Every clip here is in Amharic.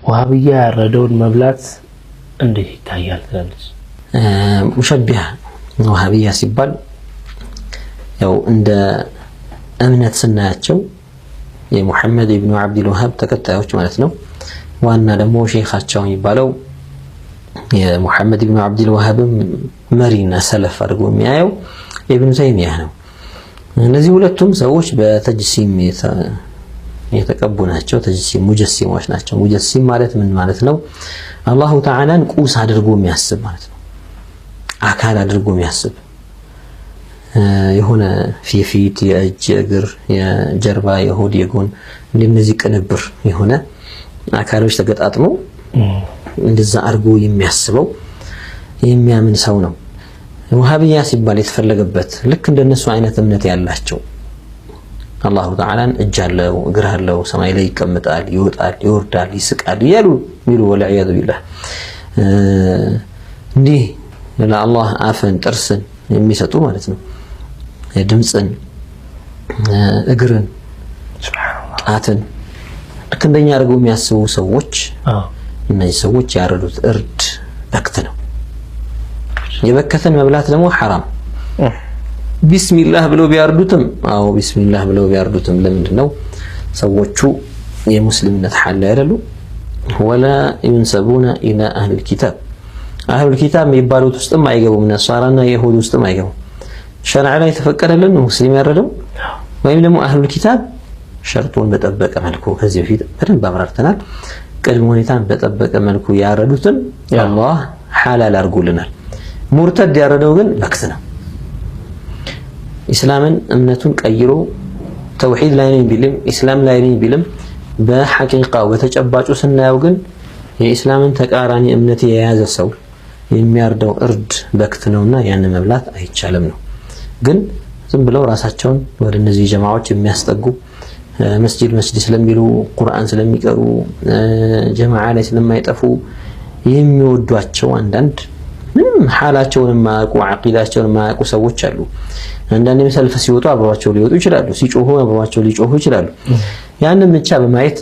ወሃቢያ ያረደውን መብላት እንዴት ይታያል ትላለች? ሙሸቢሃ ወሃቢያ ሲባል ያው እንደ እምነት ስናያቸው የሙሐመድ ኢብኑ አብዱል ወሃብ ተከታዮች ማለት ነው። ዋና ደግሞ ሼኻቸው የሚባለው የሙሐመድ ኢብኑ አብዱል ወሃብ መሪና ሰለፍ አድርጎ የሚያየው ኢብኑ ተይሚያ ነው። እነዚህ ሁለቱም ሰዎች በተጅሲም የተቀቡ ናቸው። ተጅሲም ሙጀሲሞች ናቸው። ሙጀሲም ማለት ምን ማለት ነው? አላሁ ተዓላን ቁስ አድርጎ የሚያስብ ማለት ነው። አካል አድርጎ የሚያስብ የሆነ ፊት፣ የእጅ፣ የእግር፣ የጀርባ፣ የሆድ፣ የጎን እንደነዚህ ቅንብር የሆነ አካሎች ተገጣጥመው እንደዛ አድርጎ የሚያስበው የሚያምን ሰው ነው። ወሃቢያ ሲባል የተፈለገበት ልክ እንደነሱ አይነት እምነት ያላቸው አላሁ ተዓላን እጅ አለው፣ እግር አለው፣ ሰማይ ላይ ይቀመጣል፣ ይወጣል፣ ይወርዳል፣ ይስቃል እያሉ ሚሉ ወለዒያዙ ቢላህ እንዲህ ለአላህ አፍን ጥርስን የሚሰጡ ማለት ነው። ድምፅን፣ እግርን፣ ጣትን ልክ እንደኛ አድርገው የሚያስቡ ሰዎች እነዚህ ሰዎች ያረዱት እርድ በክት ነው። የበከተን መብላት ደግሞ ሐራም። ቢስሚላህ ብለው ቢያርዱትም ቢስሚላህ ብለው ቢያርዱትም ለምንድነው? ሰዎቹ የሙስሊምነት ሐል አይደሉ? ወላ ينسبون الى اهل الكتاب اهل الكتاب የሚባሉት ውስጥም አይገቡም። ነሳራና ይሁድ ውስጥም አይገቡም። ሸርዓ ላይ ተፈቀደልን ሙስሊም ያረደው ወይም ደግሞ اهل الكتاب ሸርጡን በጠበቀ መልኩ ከዚህ በፊት በደንብ አብራርተናል። ቅድመ ሁኔታን በጠበቀ መልኩ ያረዱትን አላህ ሐላል አድርጎልናል። ሙርተድ ያረደው ግን በክት ነው። ኢስላምን እምነቱን ቀይሮ ተውሂድ ላይ ነኝ ቢልም ኢስላም ላይ ነኝ ቢልም በሐቂቃው በተጨባጩ ስናየው ግን የኢስላምን ተቃራኒ እምነት የያዘ ሰው የሚያርደው እርድ በክት ነውና ያን መብላት አይቻልም ነው። ግን ዝም ብለው ራሳቸውን ወደ እነዚህ ጀማዓዎች የሚያስጠጉ መስጂድ ስለሚሉ ቁርአን ስለሚቀሩ ጀማዓ ላይ ስለማይጠፉ የሚወዷቸው አንዳንድ ምንም ሐላቸውን ማያውቁ አቂዳቸውን ማያውቁ ሰዎች አሉ። አንዳንዴም ሰልፍ ሲወጡ አብረዋቸው ሊወጡ ይችላሉ። ሲጮሁ አብረዋቸው ሊጮሁ ይችላሉ። ያንን ብቻ በማየት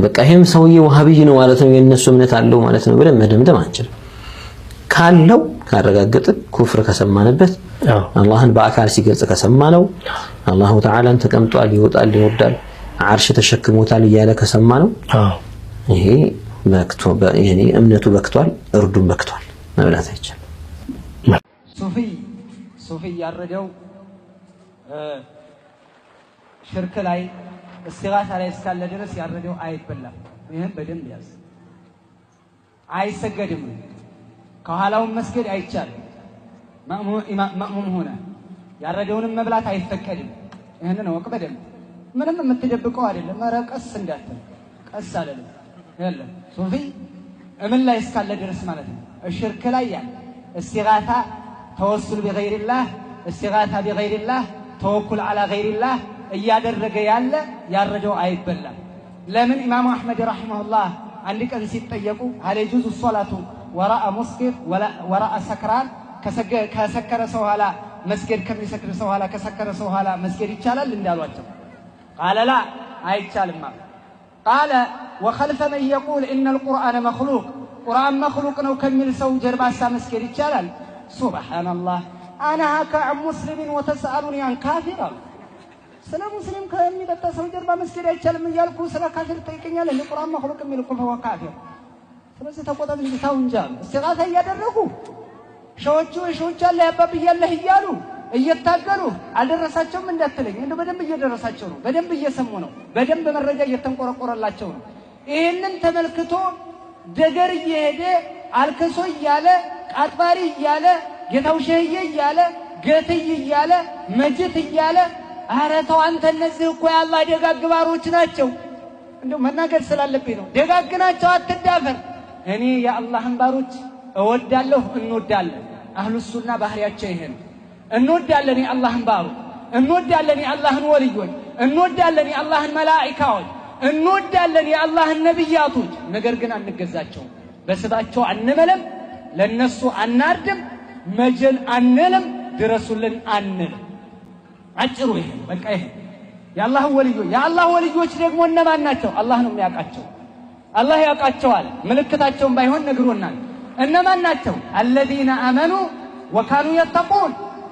በቃ ይሄም ሰውዬ ወሃቢይ ነው ማለት ነው የነሱ እምነት አለው ማለት ነው ብለን መደምደም አንችልም። ካለው ካረጋገጥን ኩፍር ከሰማንበት አላህን በአካል ሲገልጽ ከሰማነው አላሁ ተዓላን ተቀምጧል፣ ይወጣል፣ ይወርዳል፣ አርሽ ተሸክሞታል እያለ ከሰማነው ይሄ በክቶ ያኔ እምነቱ በክቷል፣ እርዱም በክቷል፣ መብላት አይቻልም። ሱፊ ያረደው ሽርክ ላይ እስቲጋሳ ላይ እስካለ ድረስ ያረደው አይበላም። ይሄን በደንብ ያዝ። አይሰገድም። ከኋላውን መስገድ አይቻልም። ማእሙም ሆነ ያረደውንም መብላት አይፈቀድም። ይሄንን ወቅ በደንብ ምንም የምትደብቀው አይደለም። ኧረ ቀስ እንዳትል ቀስ አይደለም يلا صوفي أمن لا يسكال لدرس مالته الشرك لا يعني استغاثة توسل بغير الله استغاثة بغير الله توكل على غير الله إياد الرجال يا الرجو عيب بالله لمن إمام أحمد رحمه الله عندك أن يقول هل يجوز الصلاة وراء مسكر ولا وراء سكران كسكر سوهلا مسكر كم يسكر سوهلا كسكر سوهلا مسكر يتشالل لندالواتهم قال لا هيتشال ما قال وخلف من يقول إن القرآن مخلوق قرآن مخلوق نو كمل سو جربا سامسكر يتشالل سبحان الله أنا هكا عن مسلم وتسألني عن كافر سلا مسلم كمل تسو جربا مسكر يتشالل من يالكو سلا كافر تيكنيا لأن القرآن مخلوق كمل يقول فهو كافر سلا ستقوضا من جساون جام استغاثة يدرقو شوچو الله يباب يالله يالو እየታገሉ አልደረሳቸውም እንዳትለኝ እንደው በደንብ እየደረሳቸው ነው። በደንብ እየሰሙ ነው። በደንብ መረጃ እየተንቆረቆረላቸው ነው። ይሄንን ተመልክቶ ደገር እየሄደ አልከሶ እያለ ቃጥባሪ እያለ ጌታው ሸህዬ እያለ ገትይ እያለ መጅት እያለ ኧረ ተው አንተ እነዚህ እኮ የአላህ ደጋግ ባሮች ናቸው። እንደው መናገር ስላለብኝ ነው። ደጋግ ናቸው አትዳፈር። እኔ የአላህን ባሮች እወዳለሁ፣ እንወዳለን። አህሉ ሱና ባህሪያቸው ይሄ ነው። እንወዳለን የአላህን ባሩ፣ እንወዳለን የአላህን ወልዮች፣ እንወዳለን የአላህን መላእክቶች፣ እንወዳለን የአላህን ነብያቶች። ነገር ግን አንገዛቸውም። በስባቸው አንመለም፣ ለነሱ አናርድም፣ መጀን አንልም፣ ድረሱልን አንልም። አጭሩ ይሄ በቃ ይሄ የአላህ ወልዮች ደግሞ እነማን ናቸው? አላህ ነው የሚያውቃቸው። አላህ ያውቃቸዋል። ምልክታቸውን ባይሆን ነግሮናል። እነማን ናቸው? الذين آمنوا وكانوا يتقون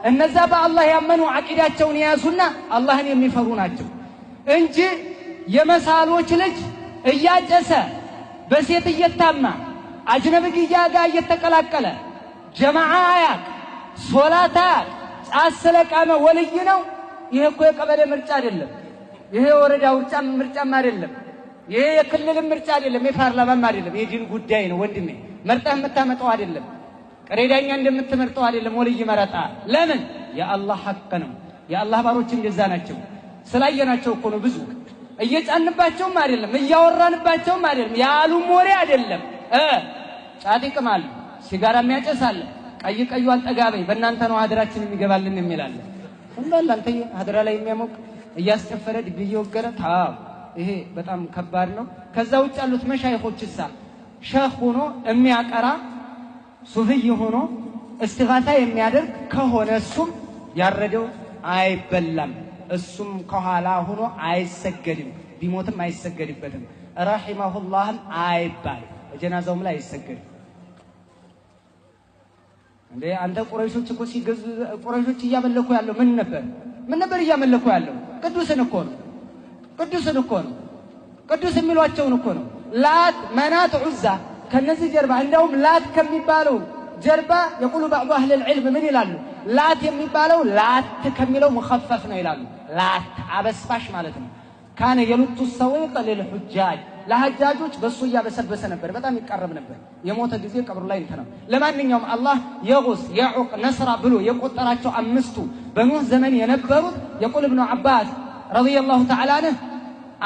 እነዛ በአላህ ያመኑ አቂዳቸውን የያዙና አላህን የሚፈሩ ናቸው እንጂ የመሳሎች ልጅ እያጨሰ በሴት እየታማ አጅነብያ ጋር እየተቀላቀለ ጀማዓ ያቅ ሶላታ ጫት ስለቃመ ወልይ ነው። ይሄ እኮ የቀበሌ ምርጫ አይደለም። ይሄ የወረዳ ምርጫም አይደለም። ይሄ የክልል ምርጫ አይደለም። የፓርላማም አይደለም። የዲን ጉዳይ ነው ወንድሜ። መርጠህ የምታመጣው አይደለም። ቀሬዳኛ እንደምትመርጠው አይደለም። ወልይ መረጣ ለምን? የአላህ ሐቅ ነው። የአላህ ባሮች እንደዛ ናቸው። ስላየናቸው እኮ ነው። ብዙ እየጫንባቸውም አይደለም፣ እያወራንባቸውም አይደለም፣ ያሉም ወሬ አይደለም። ጫት ይቅማሉ፣ ሲጋራ የሚያጨሳለ፣ ቀይ ቀዩን ጠጋበይ በእናንተ ነው ሀገራችን የሚገባልን የሚላል እንዳለ አንተ ሀገራ ላይ የሚያሞቅ እያስጨፈረ ድግ እየወገረ ታው ይሄ በጣም ከባድ ነው። ከዛ ውጭ ያሉት መሻይኾችሳ ሸህ ሆኖ የሚያቀራ ሱፍይ ሆኖ እስቲጋታ የሚያደርግ ከሆነ እሱም ያረደው አይበላም። እሱም ከኋላ ሆኖ አይሰገድም። ቢሞትም አይሰገድበትም። ረሂመሁላህም አይባል ጀናዛውም ላይ አይሰገድም። እንዴ አንተ ቁረይሾች እኮ ሲገዙ ቁረይሾች እያመለኩ ያለው ምን ነበር እያመለኩ ያለው? ቅዱስን እኮ ነው። ቅዱስ የሚሏቸውን እኮ ነው። ላት መናት ዑዛ ከነዚህ ጀርባ እንደውም ላት ከሚባለው ጀርባ የቁሉ بعض اهل العلم ምን ይላሉ? ላት የሚባለው ላት ከሚለው مخفف ነው ይላሉ። ላት አበስባሽ ማለት ነው። ካነ የሉቱ ሰውይቅ ለልሁጃጅ ለሐጃጆች በሱ ያበሰበሰ ነበር። በጣም ይቀርብ ነበር። የሞተ ጊዜ ቀብሩ ላይ እንተና። ለማንኛውም አላህ የጉስ የዑቅ ነስራ ብሎ የቆጠራቸው አምስቱ በኑህ ዘመን የነበሩት የቁል ኢብኑ አባስ ረዲየላሁ ተዓላ ዐንሁ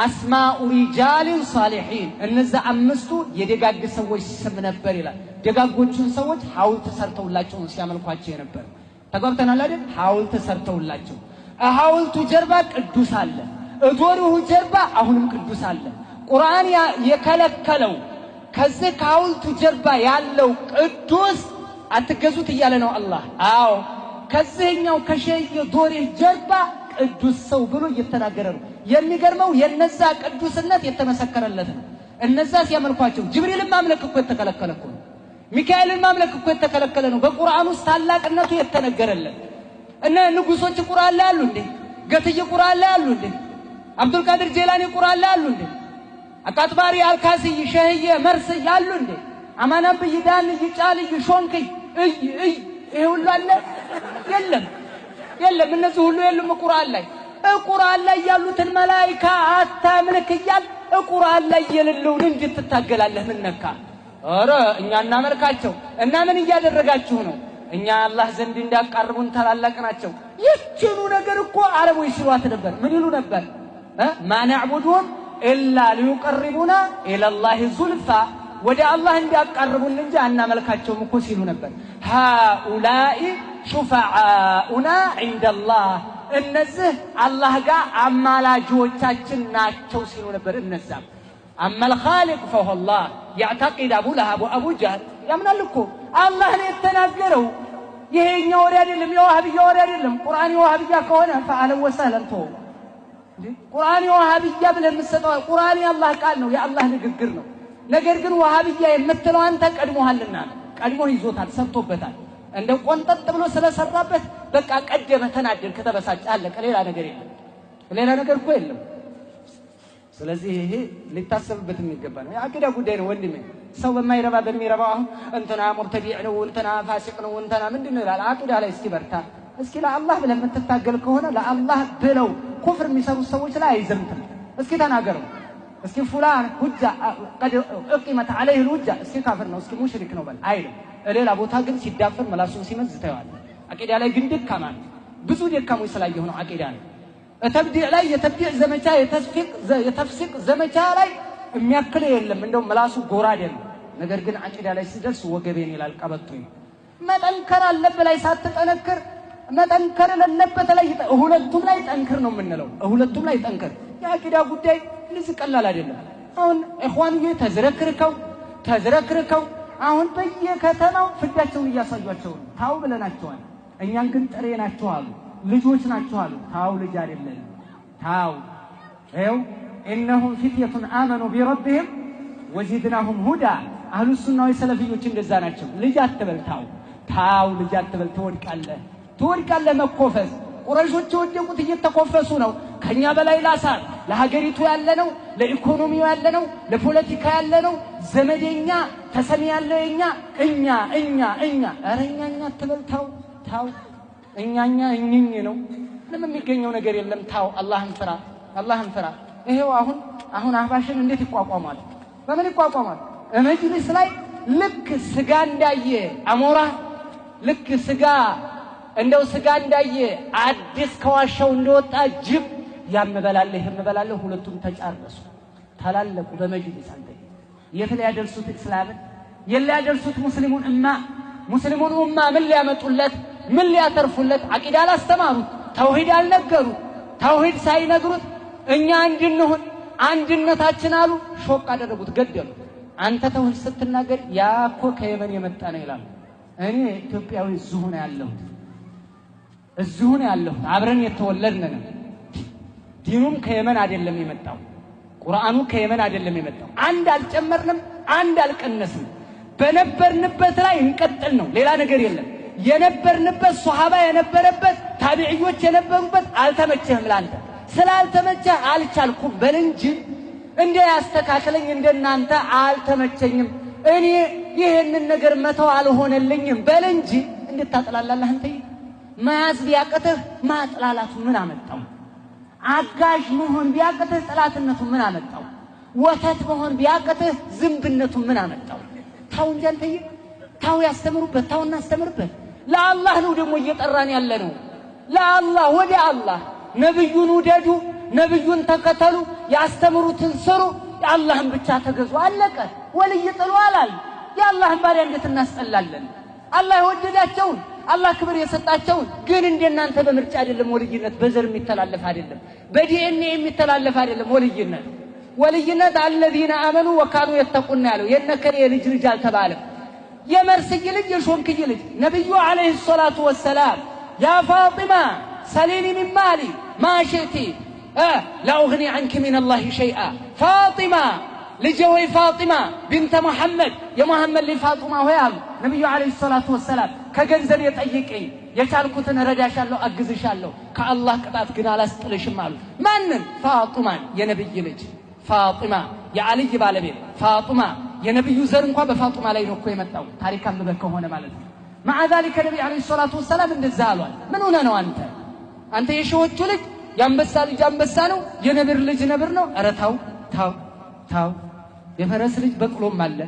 አስማኡ ሪጃሊን ሷሊሒን እነዛ አምስቱ የደጋግ ሰዎች ስም ነበር ይላል። ደጋጎቹን ሰዎች ሐውልት ሰርተውላቸው ሲያመልኳቸው የነበር። ተጓብተናል አይደል? ሐውልት ሰርተውላቸው ሐውልቱ ጀርባ ቅዱስ አለ፣ እዶሪሁ ጀርባ አሁንም ቅዱስ አለ። ቁርአን የከለከለው ከዚህ ከሐውልቱ ጀርባ ያለው ቅዱስ አትገዙት እያለ ነው አላህ። አዎ ከዚህኛው ከሸይ ዶሪህ ጀርባ ቅዱስ ሰው ብሎ እየተናገረ ነው። የሚገርመው የነዛ ቅዱስነት የተመሰከረለት ነው። እነዛ ሲያመልኳቸው ጅብሪልን ማምለክ እኮ የተከለከለ እኮ ነው። ሚካኤልን ማምለክ እኮ የተከለከለ ነው። በቁርአን ውስጥ ታላቅነቱ የተነገረለት እነ ንጉሶች ቁርአን ላይ አሉ እንዴ? ገትዬ ቁርአን ላይ አሉ እንዴ? አብዱል ቃድር ጀላኒ ቁርአን ላይ አሉ እንዴ? አቃጥባሪ አልካሲይ ሸህየ መርስይ አሉ እንዴ? አማናም በይዳን ይጫልይ ሾንከይ ይሄ ሁሉ አለ? የለም። እነዚህ ሁሉ የሉም ቁርአን ላይ ያሉትን መላእክት አታምልክ እያል ቁርአን ላይ የሌለውን እንጂ ትታገላለህ። ምን ነካ? ኧረ እኛ እናመልካቸው እና ምን እያደረጋችሁ ነው? እኛ አላህ ዘንድ እንዳቀርቡን ታላላቅ ናቸው። ይችኑ ነገር እኮ አረቦች ሲሏት ነበር። ምን ይሉ ነበር? ማ ነዕቡዱሁም ኢላ ሊዩቀርቡና ኢለላሂ ዙልፋ ወደ አላህ እንዲያቀርቡን እንጂ አናመልካቸውም እኮ ሲሉ ነበር። ሃኡላኢ ሹፈዓኡና ዒንደላህ እነዚህ አላህ ጋር አማላጆቻችን ናቸው ሲሉ ነበር። እነዛም አመል ኻሊቅ ፈሁላህ ያዕተቂድ አቡ ለሃብ ወአቡ ጀህል ያምናል እኮ አላህን የተናገረው። ይሄኛ ወሬ አይደለም፣ የዋህብያ ወሬ አይደለም። ቁርአን የዋህብያ ከሆነ ፈአለን ወሰለን ተው። ቁርአን የዋህብያ ብለህ የምትሰጠው ቁርአን የአላህ ቃል ነው፣ የአላህ ንግግር ነው። ነገር ግን ዋህብያ የምትለው አንተ ቀድሞሃልና ቀድሞ ይዞታል፣ ሰርቶበታል። እንደ ቆንጠጥ ብሎ ስለሰራበት በቃ ቀደመ፣ ተናደድ፣ ከተበሳጨ አለቀ። ሌላ ነገር የለም። ሌላ ነገር እኮ የለም። ስለዚህ ይሄ ሊታሰብበት የሚገባ ነው። የአቂዳ ጉዳይ ነው ወንድሜ። ሰው በማይረባ በሚረባው አሁን እንትና ሙርተዲዕ ነው፣ እንትና ፋሲቅ ነው፣ እንትና ምንድነው ይላል። አቂዳ ላይ እስኪ በርታ። እስኪ ለአላህ ብለህ የምትታገል ከሆነ ለአላህ ብለው ኩፍር የሚሰሩ ሰዎች ላይ አይዘምትም። እስኪ ተናገረው። እስኪ ፉላን ሁጃ ቀድ እቂመት عليه الحجة እስኪ ካፍር ነው፣ እስኪ ሙሽሪክ ነው በል አይልም። ሌላ ቦታ ግን ሲዳፈር መላሱን ሲመዝ ታየዋለህ። አቂዳ ላይ ግን ደካማ ብዙ ደካሞች ስላየሁ ነው አቂዳ ነው። ተብዲዕ ላይ የተብዲዕ ዘመቻ የተፍሲቅ ዘመቻ ላይ የሚያክል የለም። እንደው መላሱ ጎራዴ ነው። ነገር ግን አቂዳ ላይ ሲደርስ ወገቤን ይላል ቀበቶኝ። መጠንከር አለበት ላይ ሳትጠነክር መጠንከር ለለበት ላይ ሁለቱም ላይ ጠንክር ነው የምንለው። ሁለቱም ላይ ጠንክር። የአቂዳ ጉዳይ እንደዚህ ቀላል አይደለም። አሁን ኢኽዋንዬ ተዝረክርከው አሁን በየከተማው ፍዳቸውን እያሳዩአቸው ነው። ታው ብለናቸዋል። እኛን ግን ጥሬ ናቸው አሉ፣ ልጆች ናቸው አሉ። ታው ልጅ አይደለም ታው ይኸው እነሁም ፊትየቱን አመኑ ቢረቢህም ወዚድናሁም ሁዳ አህሉ ሱናዊ ሰለፊዮች እንደዛ ናቸው። ልጅ አትበል ታው ልጅ አትበል ትወድቃለህ መኮፈስ ቁረይሾች የወደቁት እየተኮፈሱ ነው። ከኛ በላይ ላሳር ለሀገሪቱ ያለነው ለኢኮኖሚው ያለነው ለፖለቲካ ያለነው ዘመደኛ ተሰሚ ያለው እኛ አረኛ አትበል ታው እኛ እኝኝ ነው ምንም የሚገኘው ነገር የለም። ታው አላህን ፍራ ይሄው አሁን አህባሽን እንዴት ይቋቋማል? በምን ይቋቋማል? መጅሊስ ላይ ልክ ስጋ እንዳየ አሞራ ልክ ስጋ እንዳየ አዲስ ከዋሻው እንደወጣ ጅብ ያመበላለህ ሁለቱም ተጫረሱ ተላለቁ በመጅሊስ። አንተ የት ላይ ያደርሱት እስላምን የላያደርሱት ሙስሊሙን ኡማ ምን ሊያመጡለት ምን ሊያተርፉለት? አቂዳ አላስተማሩት፣ ተውሂድ አልነገሩት። ተውሂድ ሳይነግሩት እኛ እንድንሆን አንድነታችን አሉ ሾቅ አደረጉት፣ ገደሉ። አንተ ተውሂድ ስትናገር ያኮ ከየመን የመጣ ነው ይላል። እኔ ኢትዮጵያዊ እዚሁ ነው ያለሁት አብረን የተወለድን ነው። ዲኑም ከየመን አይደለም የመጣው፣ ቁርአኑ ከየመን አይደለም የመጣው። አንድ አልጨመርንም፣ አንድ አልቀነስንም። በነበርንበት ላይ እንቀጥል ነው፣ ሌላ ነገር የለም። የነበርንበት ሱሐባ የነበረበት ታቢዒዎች የነበሩበት አልተመቸህም። ላንተ ስላልተመቸህ አልቻልኩም በል እንጂ እንደ ያስተካከለኝ እንደናንተ አልተመቸኝም፣ እኔ ይሄንን ነገር መተው አልሆነልኝም በል እንጂ እንድታጥላላለህ። አንተ መያዝ ቢያቅትህ ማጥላላቱ ምን አመጣው? አጋዥ መሆን ቢያቅትህ ጥላትነቱ ምን አመጣው? ወተት መሆን ቢያቅትህ ዝምብነቱ ምን አመጣው? ታው እንጂ አንተ ታው ያስተምሩበት፣ ታው እናስተምርበት። ለአላህ ነው ደግሞ እየጠራን ያለ ነው። ለአላህ ወደ አላህ ነብዩን ውደዱ፣ ነብዩን ተከተሉ፣ ያስተምሩትን ስሩ፣ የአላህን ብቻ ተገዙ። አለቀ። ወልይ ጥሉ አላል። የአላህን ባሪያ እንዴት እናስጠላለን? አላህ የወደዳቸውን አላህ ክብር የሰጣቸውን ግን እንደናንተ በምርጫ አይደለም ወልይነት፣ በዘር የሚተላለፍ አይደለም፣ በዲኤንኤ የሚተላለፍ አይደለም። ወልይነት አለዚነ አመኑ ወካኑ የተቁና ያለው የነከሬ ልጅ አልተባለም። የመርስይ ልጅ የሾንክይ ልጅ ነብዩ አለይሂ ሰላቱ ወሰላም ያ ፋጢማ ሰሊኒ ሚን ማሊ ማ ሽእቲ ላ ኡግኒ ዐንኪ ሚነላሂ ሸይአ ፋጢማ ልጄ ወይ ፋጢማ ቢንተ መሐመድ የመሐመድ ልጅ ፋጢማ ሆይ አሉ ነብዩ አለይሂ ሰላቱ ወሰላም ከገንዘብ የጠይቀኝ የቻልኩትን ረዳሻለሁ፣ አግዝሻለሁ፣ ከአላህ ቅጣት ግን አላስጥልሽም አሉ። ማንን? ፋጢማን፣ የነብይ ልጅ ፋጢማ፣ የአልይ ባለቤት ፋጢማ። የነብዩ ዘር እንኳን በፋጢማ ላይ ነው እኮ የመጣው ታሪክ አንብበህ ከሆነ ማለት ነው። مع ذلك ነብዩ አለይሂ ሰላቱ ወሰላም እንደዛ አሏል። ምን ሆነ ነው አንተ የሺዎቹ ልጅ ያንበሳ ልጅ አንበሳ ነው፣ የነብር ልጅ ነብር ነው? ኧረ ታው የፈረስ ልጅ በቅሎም አለ።